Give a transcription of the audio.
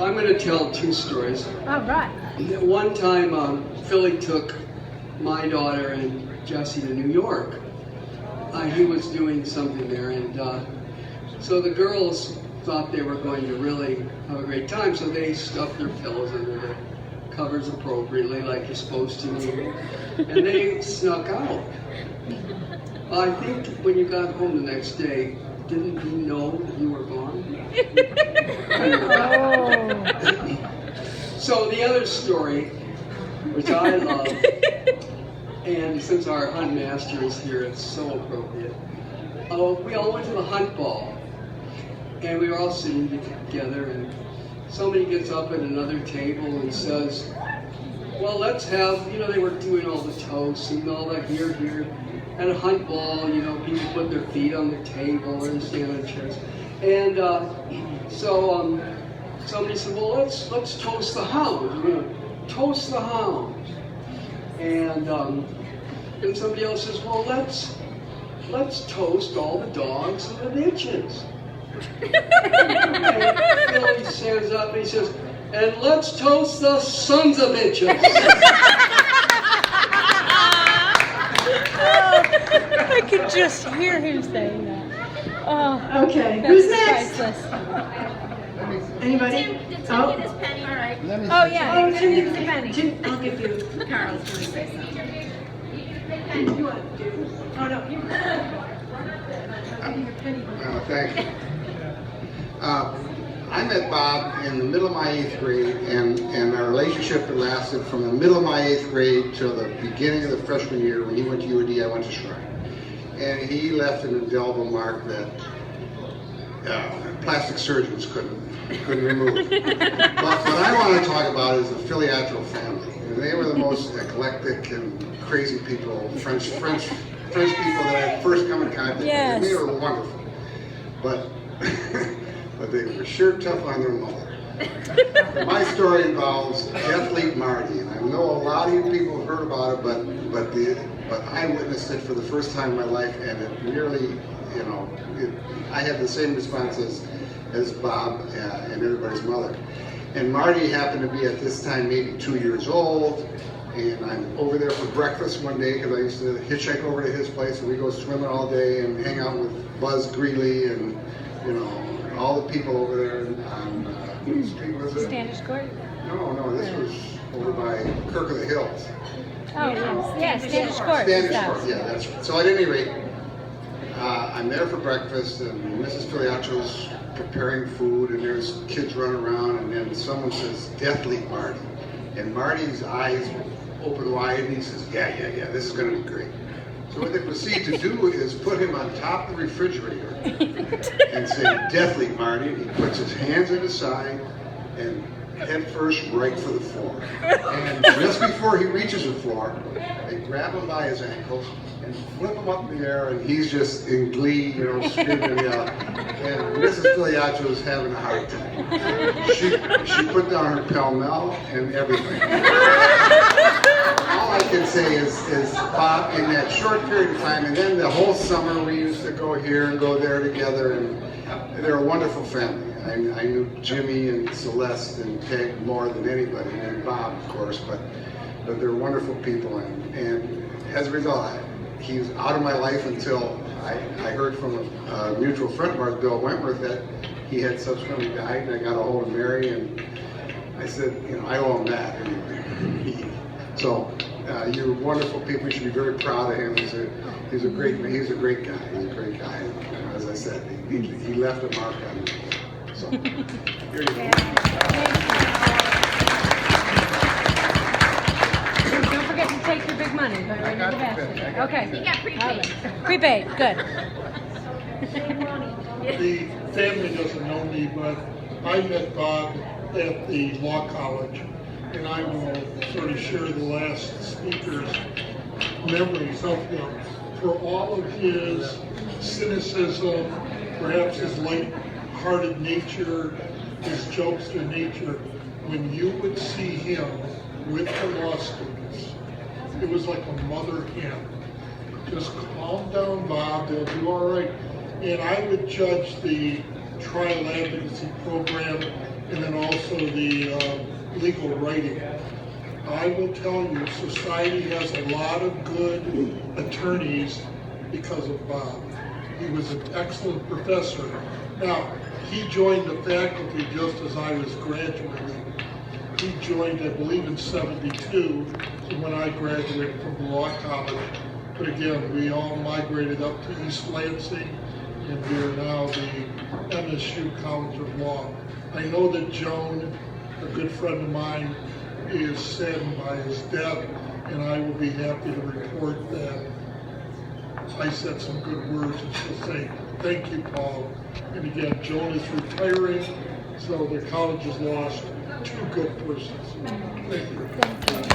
I'm going to tell two stories. All right. One time, Philly took my daughter and Jesse to New York. He was doing something there, and so the girls thought they were going to really have a great time, so they stuffed their pillows under the covers appropriately, like you're supposed to do, and they snuck out. I think when you got home the next day, didn't you know that you were gone? So the other story, which I love, and since our hunt master is here, it's so appropriate. We all went to the hunt ball, and we were all sitting together, and somebody gets up at another table and says, well, let's have, they were doing all the toasts and all that here. At a hunt ball, people put their feet on the table and stand on chairs. And so somebody said, well, let's toast the hounds. We're going to toast the hounds. And somebody else says, well, let's toast all the dogs and the bitches. And Philly stands up and he says, and let's toast the sons of bitches. I could just hear him saying that. Oh, okay. Who's next? Priceless. Anybody? Tim get his penny. All right. Oh, yeah. Oh, Tim needs a penny. Tim, I'll give you. Carl's going to say something. You want to do? Oh, no. You. I'll give you a penny. Thank you. I met Bob in the middle of my 8th grade, and our relationship had lasted from the middle of my 8th grade till the beginning of the freshman year. When he went to UAD, I went to Shrine. And he left an indelible mark that plastic surgeons couldn't remove. But what I want to talk about is the Filiatrault family. And they were the most eclectic and crazy people, French people that I first come in contact with. And they were wonderful. But they were sure tough on their mother. My story involves Deathly Marty, and I know a lot of you people have heard about it, but I witnessed it for the first time in my life, and it really, I had the same response as Bob and everybody's mother. And Marty happened to be at this time maybe 2 years old, and I'm over there for breakfast one day because I used to hitchhike over to his place, and we go swimming all day and hang out with Buzz Greeley and all the people over there on what street was it? Standish Court? No, this was over by Kirk of the Hills. Oh, yes, Standish Court. Standish Court, yeah, that's right. So at any rate, I'm there for breakfast, and Mrs. Filiatroult's preparing food, and there's kids running around, and then someone says, Deathly Marty. And Marty's eyes open wide, and he says, yeah, this is going to be great. So what they proceed to do is put him on top of the refrigerator and say, Deathly Marty. And he puts his hands at his side and head first right for the floor. And just before he reaches the floor, they grab him by his ankles and flip him up in the air, and he's just in glee, screaming and yelling. And Mrs. Filiatrault was having a hard time. She put down her pell-mell and everything. All I can say is Bob, in that short period of time, and then the whole summer we used to go here and go there together, and they're a wonderful family. I knew Jimmy and Celeste and Peg more than anybody, and Bob, of course, but they're wonderful people, and as a result, he was out of my life until I heard from a mutual friend of ours, Bill Wentworth, that he had subsequently died, and I got a hold of Mary, and I said, I owe him that anyway. So you're wonderful people. You should be very proud of him. He's a great guy. He's a great guy. And as I said, he left a mark on me. So here you go. Don't forget to take your big money. Put it in the basket. Okay. He got prepaid. Prepaid. Good. The family doesn't know me, but I met Bob at the law college, and I will sort of share the last speaker's memories of him. For all of his cynicism, perhaps his light-hearted nature, his jokester nature, when you would see him with the law students, it was like a mother hen. Just calm down, Bob, they'll do all right. And I would judge the trial advocacy program and then also the legal writing. I will tell you, society has a lot of good attorneys because of Bob. He was an excellent professor. Now, he joined the faculty just as I was graduating. He joined, I believe, in '72, so when I graduated from the law college. But again, we all migrated up to East Lansing, and we are now the MSU College of Law. I know that Joan, a good friend of mine, is saddened by his death, and I will be happy to report that I said some good words, and she'll say, thank you, Paul. And again, Joan is retiring, so the college has lost two good persons. Thank you. Thank you.